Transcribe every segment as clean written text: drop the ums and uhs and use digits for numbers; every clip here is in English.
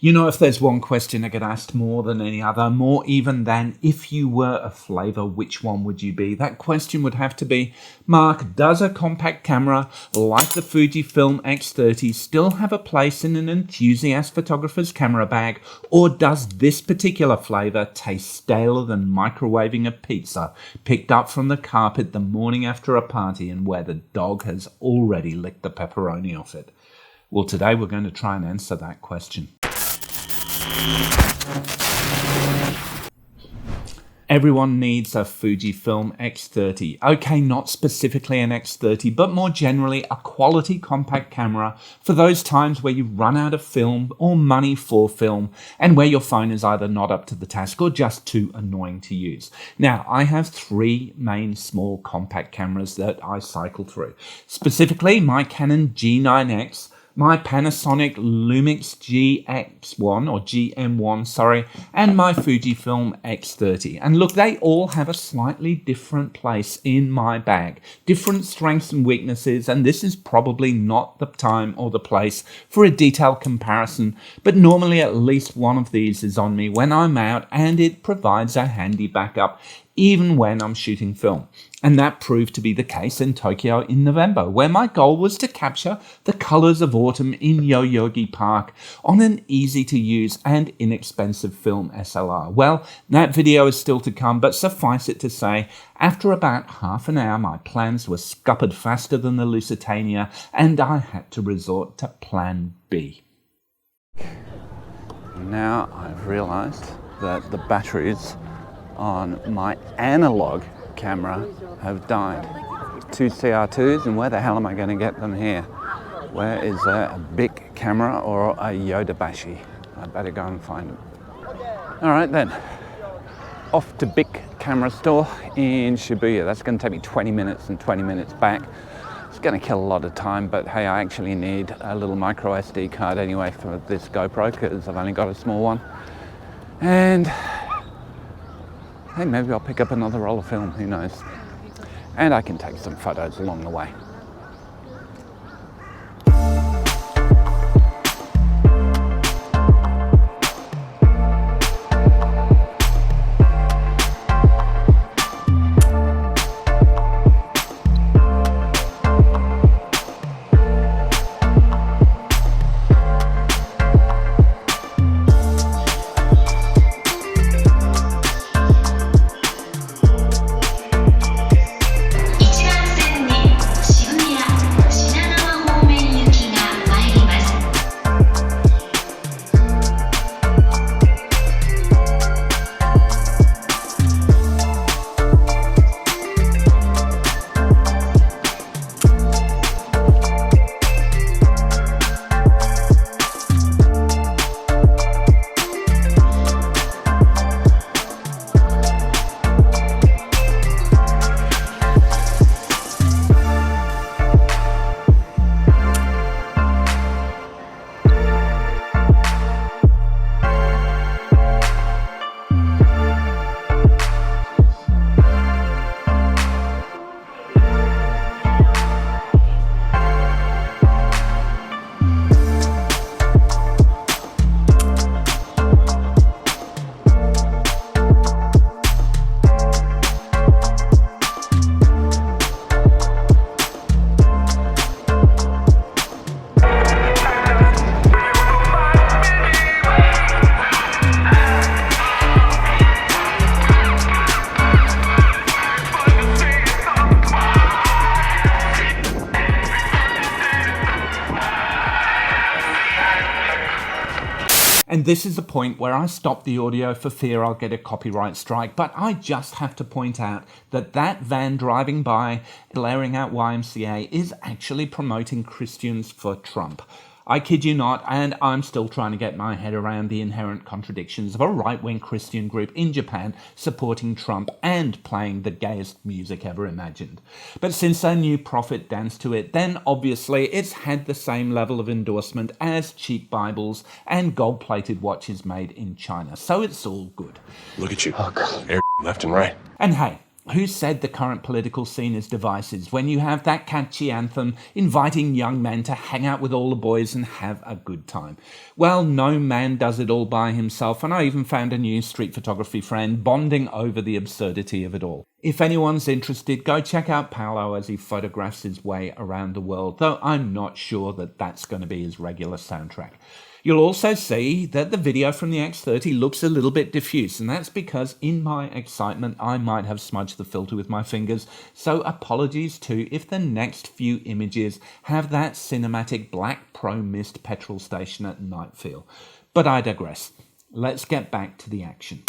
You know, if there's one question I get asked more than any other, more even than if you were a flavour, which one would you be? That question would have to be, Mark, does a compact camera like the Fujifilm X30 still have a place in an enthusiast photographer's camera bag, or does this particular flavour taste staler than microwaving a pizza picked up from the carpet the morning after a party and where the dog has already licked the pepperoni off it? Well, today we're going to try and answer that question. Everyone needs a Fujifilm X30. Okay, not specifically an X30, but more generally a quality compact camera for those times where you run out of film or money for film and where your phone is either not up to the task or just too annoying to use. Now, I have three main small compact cameras that I cycle through. Specifically, my Canon G9X, my Panasonic Lumix GX1 or GM1, and my Fujifilm X30. And look, they all have a slightly different place in my bag, different strengths and weaknesses, and this is probably not the time or the place for a detailed comparison, but normally at least one of these is on me when I'm out, and it provides a handy backup even when I'm shooting film. And that proved to be the case in Tokyo in November, where my goal was to capture the colours of autumn in Yoyogi Park on an easy-to-use and inexpensive film SLR. Well, that video is still to come, but suffice it to say, after about half an hour, my plans were scuppered faster than the Lusitania, and I had to resort to plan B. Now I've realised that the batteries on my analog camera have died. Two CR2s, and where the hell am I going to get them here? Where is there a big camera or a Yodobashi? I better go and find them. Alright then, off to big camera store in Shibuya. That's going to take me 20 minutes and 20 minutes back. It's going to kill a lot of time, but hey, I actually need a little micro SD card anyway for this GoPro because I've only got a small one. And hey, maybe I'll pick up another roll of film, who knows. And I can take some photos along the way. And this is the point where I stop the audio for fear I'll get a copyright strike, but I just have to point out that that van driving by, blaring out YMCA, is actually promoting Christians for Trump. I kid you not, and I'm still trying to get my head around the inherent contradictions of a right-wing Christian group in Japan supporting Trump and playing the gayest music ever imagined. But since their new prophet danced to it, then obviously it's had the same level of endorsement as cheap Bibles and gold-plated watches made in China. So it's all good. Look at you. Oh, God. Air left and right. And hey, Who said the current political scene is divisive when you have that catchy anthem inviting young men to hang out with all the boys and have a good time? Well, no man does it all by himself, and I even found a new street photography friend bonding over the absurdity of it all. If anyone's interested, go check out Paolo as he photographs his way around the world, though I'm not sure that that's going to be his regular soundtrack. You'll also see that the video from the X30 looks a little bit diffuse, and that's because in my excitement I might have smudged the filter with my fingers, so apologies too if the next few images have that cinematic black pro mist petrol station at night feel. But I digress. Let's get back to the action.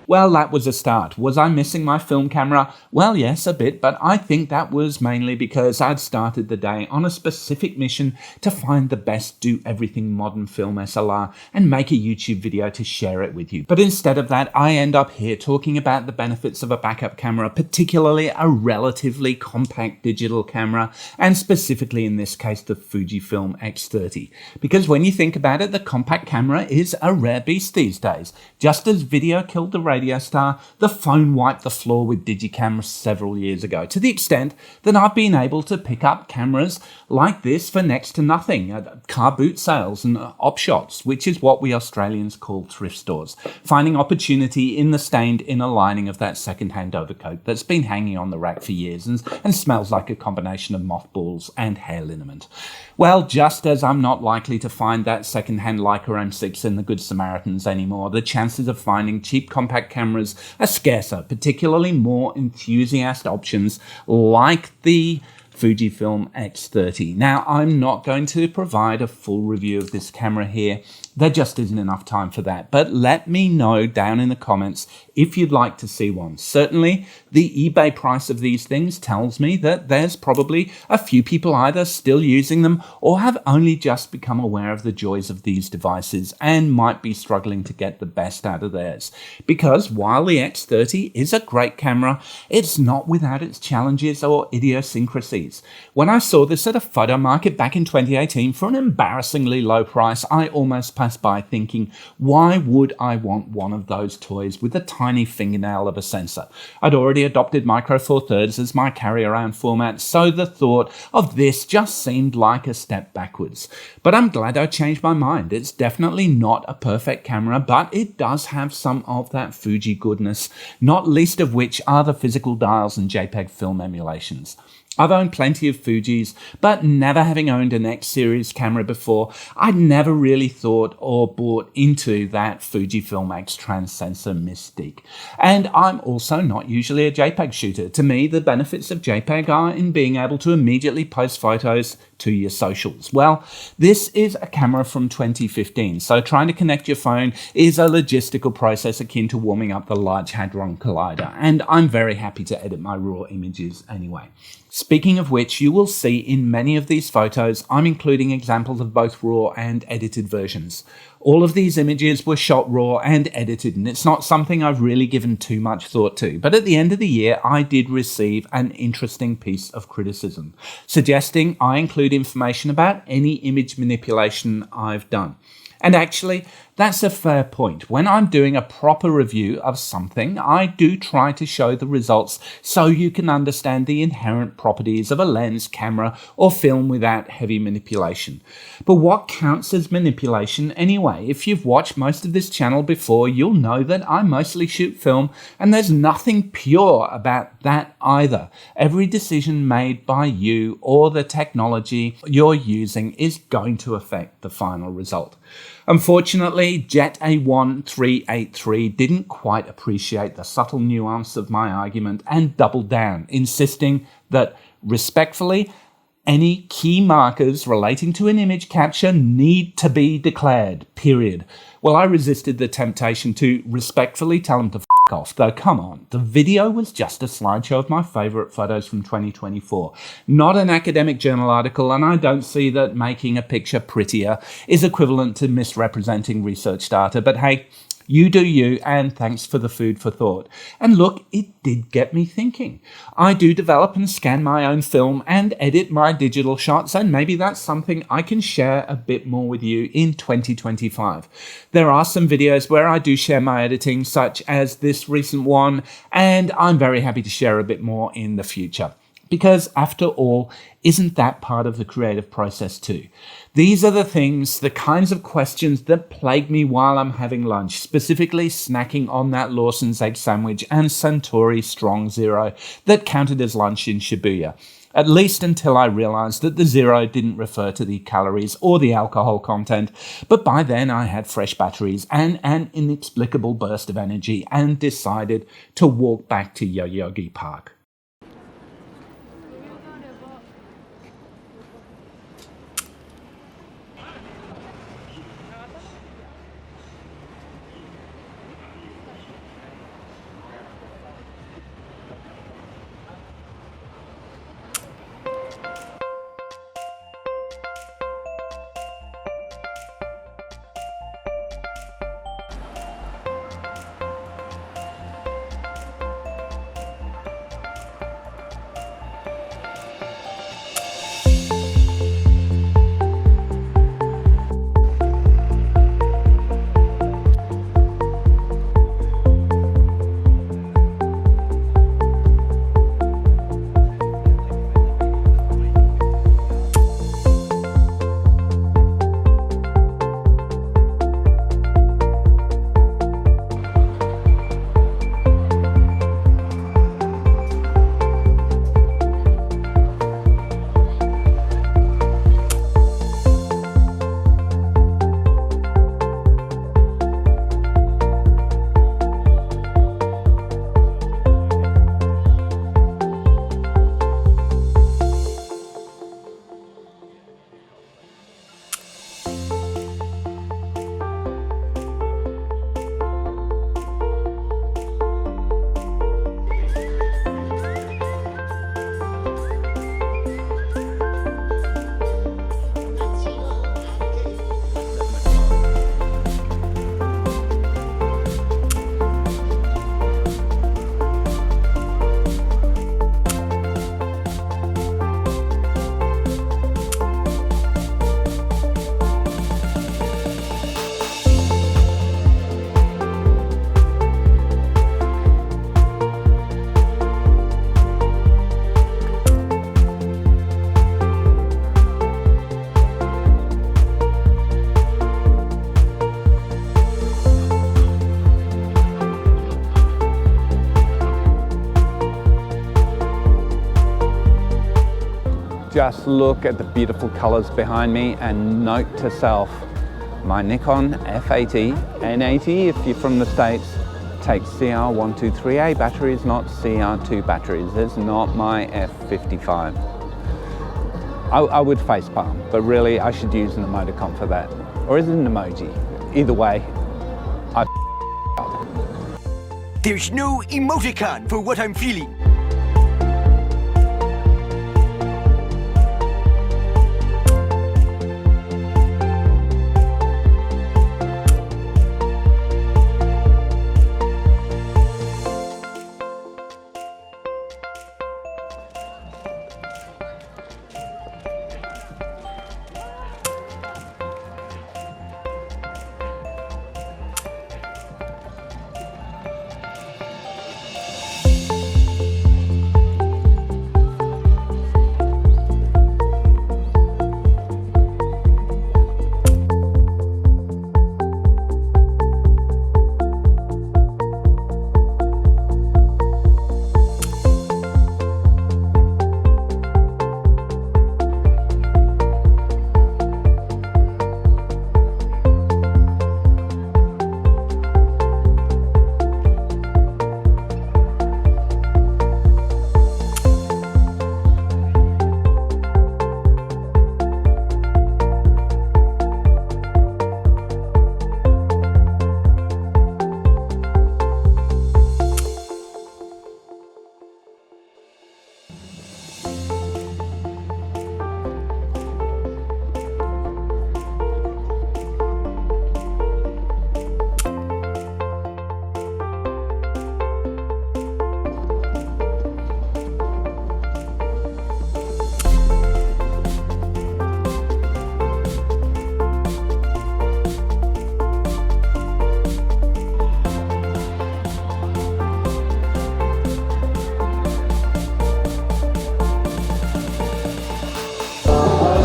Well, that was a start. Was I missing my film camera? Well, yes, a bit, but I think that was mainly because I'd started the day on a specific mission to find the best do-everything modern film SLR and make a YouTube video to share it with you. But instead of that, I end up here talking about the benefits of a backup camera, particularly a relatively compact digital camera, and specifically in this case, the Fujifilm X30. Because when you think about it, the compact camera is a rare beast these days. Just as video killed the radio star, the phone wiped the floor with digicam several years ago, to the extent that I've been able to pick up cameras like this for next to nothing at car boot sales and op shops, which is what we Australians call thrift stores, finding opportunity in the stained inner lining of that second-hand overcoat that's been hanging on the rack for years and smells like a combination of mothballs and hair liniment. Well, just as I'm not likely to find that second-hand Leica M6 in the Good Samaritans anymore, the chances of finding cheap compact cameras are scarcer, particularly more enthusiast options like the Fujifilm X30. Now, I'm not going to provide a full review of this camera here. There just isn't enough time for that. But let me know down in the comments if you'd like to see one. Certainly, the eBay price of these things tells me that there's probably a few people either still using them or have only just become aware of the joys of these devices and might be struggling to get the best out of theirs. Because while the X30 is a great camera, it's not without its challenges or idiosyncrasies. When I saw this at a photo market back in 2018 for an embarrassingly low price, I almost pass by thinking, why would I want one of those toys with a tiny fingernail of a sensor? I'd already adopted Micro Four Thirds as my carry-around format, so the thought of this just seemed like a step backwards. But I'm glad I changed my mind. It's definitely not a perfect camera, but it does have some of that Fuji goodness, not least of which are the physical dials and JPEG film emulations. I've owned plenty of Fujis, but never having owned an X series camera before, I'd never really thought or bought into that Fujifilm X trans-sensor mystique. And I'm also not usually a JPEG shooter. To me, the benefits of JPEG are in being able to immediately post photos to your socials. Well, this is a camera from 2015, so trying to connect your phone is a logistical process akin to warming up the Large Hadron Collider, and I'm very happy to edit my raw images anyway. Speaking of which, you will see in many of these photos, I'm including examples of both raw and edited versions. All of these images were shot raw and edited, and it's not something I've really given too much thought to. But at the end of the year, I did receive an interesting piece of criticism, suggesting I include information about any image manipulation I've done. And actually, that's a fair point. When I'm doing a proper review of something, I do try to show the results so you can understand the inherent properties of a lens, camera, or film without heavy manipulation. But what counts as manipulation anyway? If you've watched most of this channel before, you'll know that I mostly shoot film, and there's nothing pure about that either. Every decision made by you or the technology you're using is going to affect the final result. Unfortunately, Jet A1383 didn't quite appreciate the subtle nuance of my argument and doubled down, insisting that, respectfully, any key markers relating to an image capture need to be declared, period. Well, I resisted the temptation to respectfully tell him to f*** off, though come on, the video was just a slideshow of my favourite photos from 2024, not an academic journal article, and I don't see that making a picture prettier is equivalent to misrepresenting research data, but hey, you do you, and thanks for the food for thought. And look, it did get me thinking. I do develop and scan my own film and edit my digital shots, and maybe that's something I can share a bit more with you in 2025. There are some videos where I do share my editing, such as this recent one, and I'm very happy to share a bit more in the future. Because after all, isn't that part of the creative process too? These are the things, the kinds of questions that plague me while I'm having lunch, specifically snacking on that Lawson's egg sandwich and Suntory Strong Zero that counted as lunch in Shibuya. At least until I realized that the zero didn't refer to the calories or the alcohol content, but by then I had fresh batteries and an inexplicable burst of energy and decided to walk back to Yoyogi Park. just look at the beautiful colors behind me and note to self, my Nikon F80, N80 if you're from the States, takes CR123A batteries, not CR2 batteries. It's not my F55. I would facepalm, but really I should use an emoticon for that. Or is it an emoji? Either way, I up. There's no emoticon for what I'm feeling.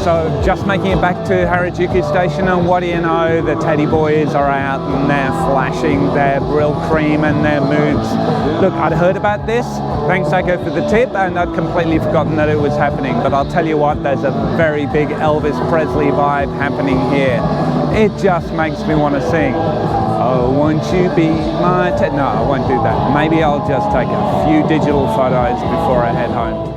So just making it back to Harajuku Station, and what do you know, the teddy boys are out and they're flashing their Brill cream and their moods. Look, I'd heard about this, thanks Sako for the tip, and I'd completely forgotten that it was happening, but I'll tell you what, there's a very big Elvis Presley vibe happening here. It just makes me want to sing. Oh, won't you be my No, I won't do that. Maybe I'll just take a few digital photos before I head home.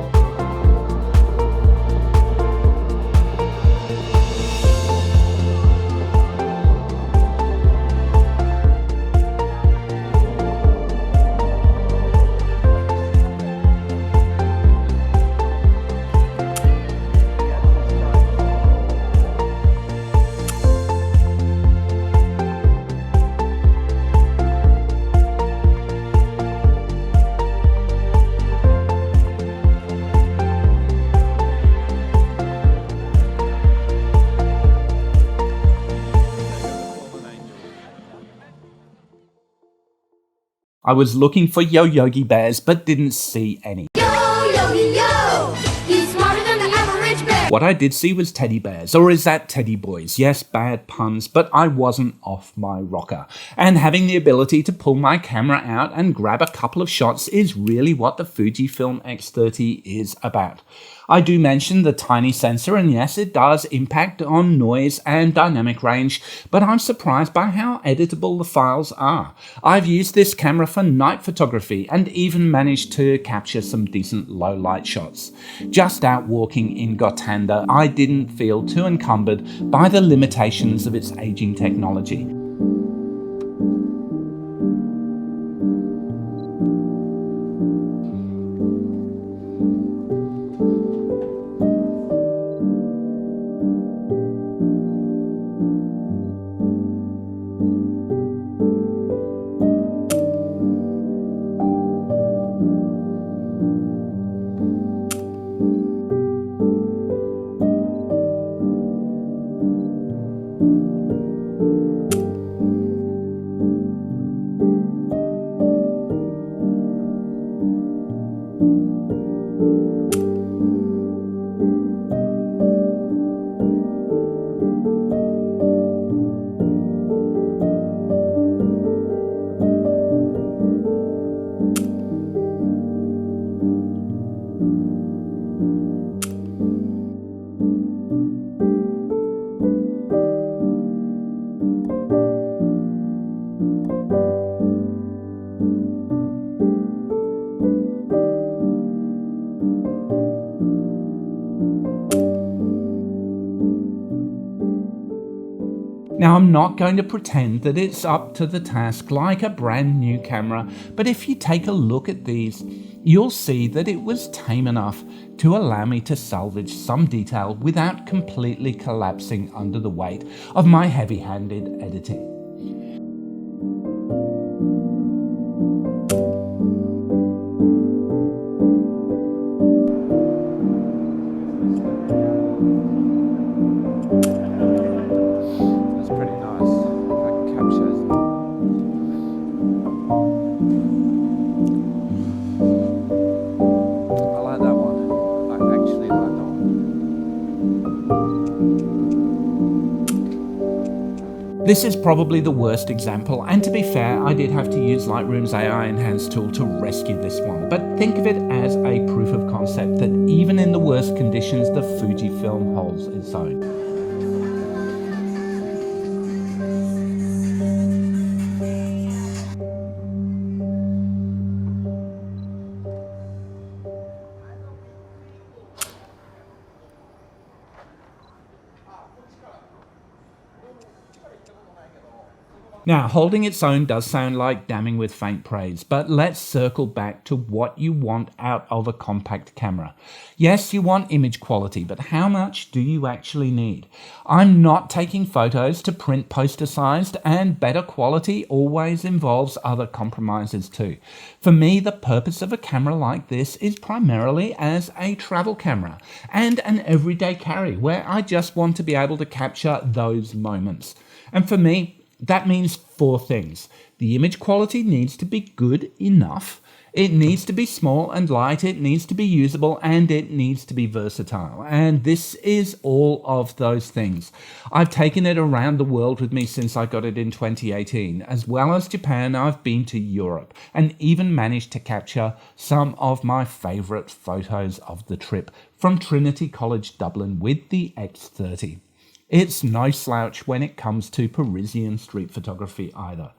I was looking for yoyogi bears, but didn't see any. Yo-yogi, yo! He's smarter than the average bear! What I did see was teddy bears, or is that teddy boys? Yes, bad puns, but I wasn't off my rocker. And having the ability to pull my camera out and grab a couple of shots is really what the Fujifilm X30 is about. I do mention the tiny sensor, and yes, it does impact on noise and dynamic range, but I'm surprised by how editable the files are. I've used this camera for night photography and even managed to capture some decent low light shots. Just out walking in Gotanda, I didn't feel too encumbered by the limitations of its aging technology. I'm not going to pretend that it's up to the task like a brand new camera, but if you take a look at these, you'll see that it was tame enough to allow me to salvage some detail without completely collapsing under the weight of my heavy-handed editing. This is probably the worst example, and to be fair, I did have to use Lightroom's AI Enhance tool to rescue this one, but think of it as a proof of concept that even in the worst conditions, the Fujifilm holds its own. Now, holding its own does sound like damning with faint praise, but let's circle back to what you want out of a compact camera. Yes, you want image quality, but how much do you actually need? I'm not taking photos to print poster sized, and better quality always involves other compromises too. For me, the purpose of a camera like this is primarily as a travel camera and an everyday carry where I just want to be able to capture those moments. And for me, that means 4 things. The image quality needs to be good enough, it needs to be small and light, it needs to be usable, and it needs to be versatile. And this is all of those things. I've taken it around the world with me since I got it in 2018. As well as Japan, I've been to Europe and even managed to capture some of my favourite photos of the trip from Trinity College Dublin with the X30. It's no slouch when it comes to Parisian street photography either.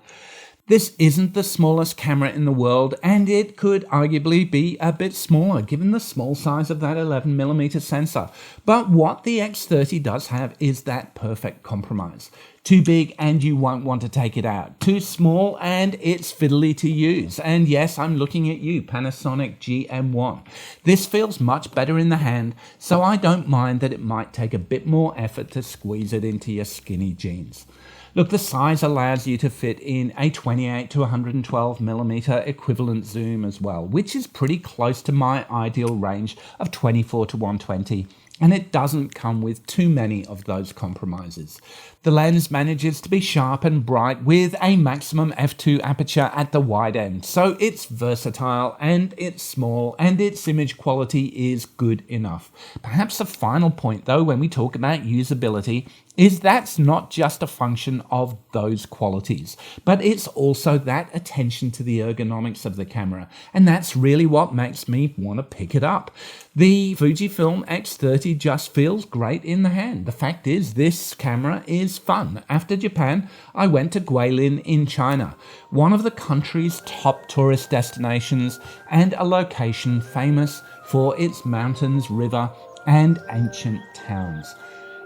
This isn't the smallest camera in the world, and it could arguably be a bit smaller given the small size of that 11mm sensor. But what the X30 does have is that perfect compromise. Too big and you won't want to take it out. Too small and it's fiddly to use. And yes, I'm looking at you, Panasonic GM1. This feels much better in the hand, so I don't mind that it might take a bit more effort to squeeze it into your skinny jeans. Look, the size allows you to fit in a 28 to 112mm equivalent zoom as well, which is pretty close to my ideal range of 24 to 120. And it doesn't come with too many of those compromises. The lens manages to be sharp and bright with a maximum f2 aperture at the wide end, so it's versatile and it's small and its image quality is good enough. Perhaps a final point though when we talk about usability is that's not just a function of those qualities, but it's also that attention to the ergonomics of the camera, and that's really what makes me want to pick it up. The Fujifilm X30 just feels great in the hand. The fact is, this camera is fun. After Japan, I went to Guilin in China, one of the country's top tourist destinations and a location famous for its mountains, river, and ancient towns.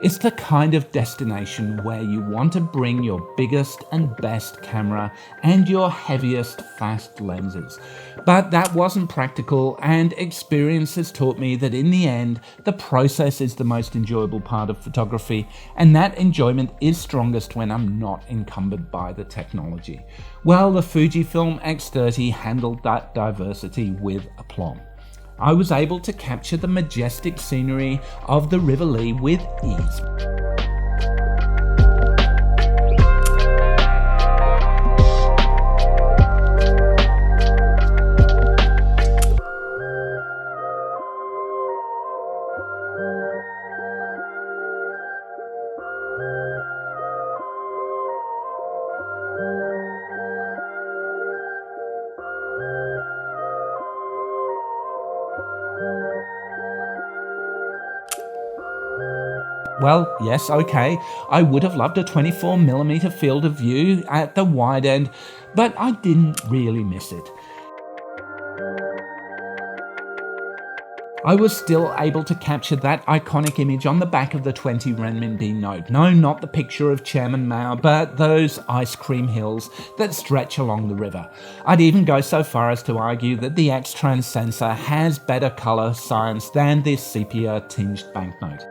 It's the kind of destination where you want to bring your biggest and best camera and your heaviest fast lenses. But that wasn't practical, and experience has taught me that in the end, the process is the most enjoyable part of photography, and that enjoyment is strongest when I'm not encumbered by the technology. Well, the Fujifilm X30 handled that diversity with aplomb. I was able to capture the majestic scenery of the River Lee with ease. Well, yes, okay, I would have loved a 24mm field of view at the wide end, but I didn't really miss it. I was still able to capture that iconic image on the back of the 20 renminbi note. No, not the picture of Chairman Mao, but those ice cream hills that stretch along the river. I'd even go so far as to argue that the X-Trans sensor has better colour science than this sepia-tinged banknote.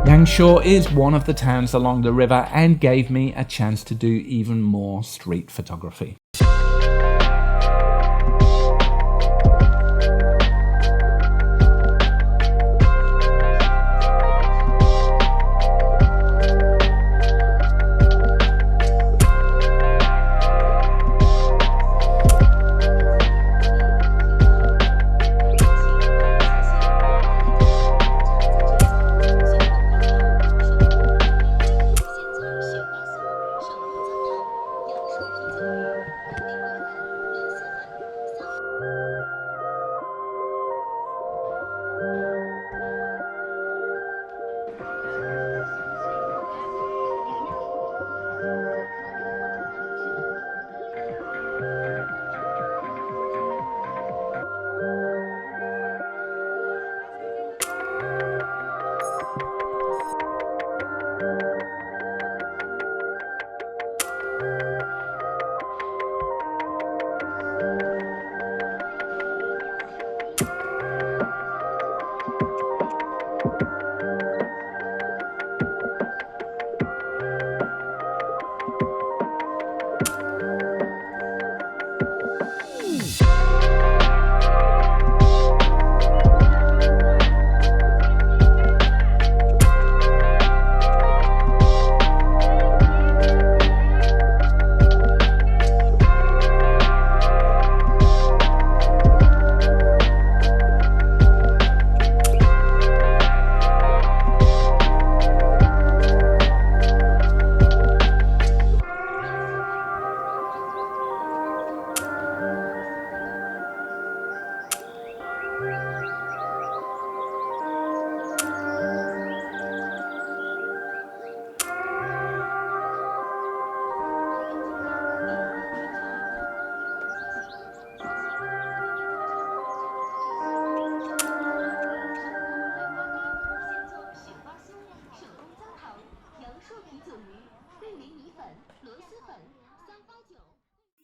Yangshuo is one of the towns along the river and gave me a chance to do even more street photography.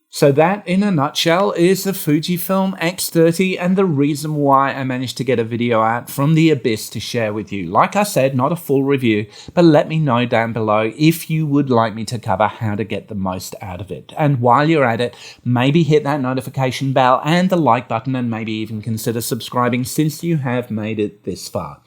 So that, in a nutshell, is the Fujifilm X30 and the reason why I managed to get a video out from the abyss to share with you. Like I said, not a full review, but let me know down below if you would like me to cover how to get the most out of it. And while you're at it, maybe hit that notification bell and the like button, and maybe even consider subscribing since you have made it this far.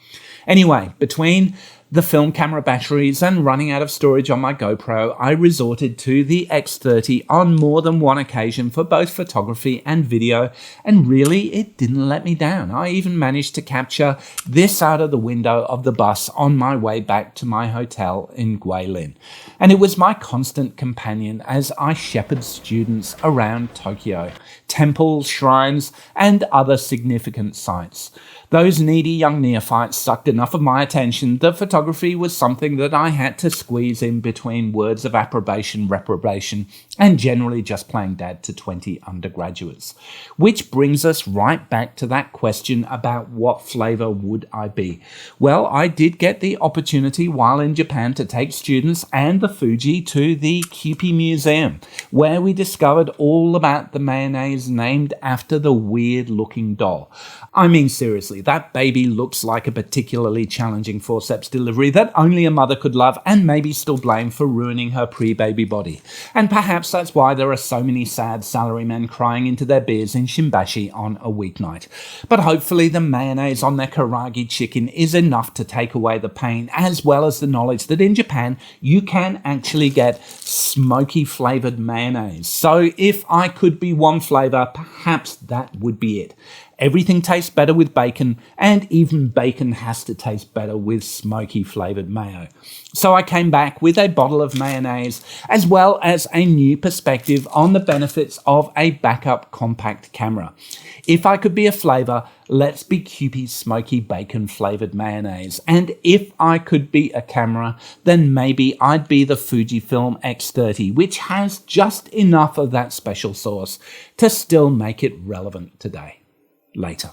Anyway, between the film camera batteries and running out of storage on my GoPro, I resorted to the X30 on more than one occasion for both photography and video, and really it didn't let me down. I even managed to capture this out of the window of the bus on my way back to my hotel in Guilin. And it was my constant companion as I shepherded students around Tokyo, temples, shrines, and other significant sites. Those needy young neophytes sucked enough of my attention that photography was something that I had to squeeze in between words of approbation, reprobation, and generally just playing dad to 20 undergraduates. Which brings us right back to that question about what flavour would I be. Well, I did get the opportunity while in Japan to take students and the Fuji to the Kewpie Museum, where we discovered all about the mayonnaise named after the weird-looking doll. I mean, seriously, that baby looks like a particularly challenging forceps delivery that only a mother could love and maybe still blame for ruining her pre-baby body. And perhaps that's why there are so many sad salarymen crying into their beers in Shimbashi on a weeknight. But hopefully the mayonnaise on their karagi chicken is enough to take away the pain, as well as the knowledge that in Japan you can actually get smoky flavoured mayonnaise. So if I could be one flavour, perhaps that would be it. Everything tastes better with bacon, and even bacon has to taste better with smoky flavoured mayo. So I came back with a bottle of mayonnaise, as well as a new perspective on the benefits of a backup compact camera. If I could be a flavour, let's be Kewpie's smoky bacon flavoured mayonnaise. And if I could be a camera, then maybe I'd be the Fujifilm X30, which has just enough of that special sauce to still make it relevant today. Later.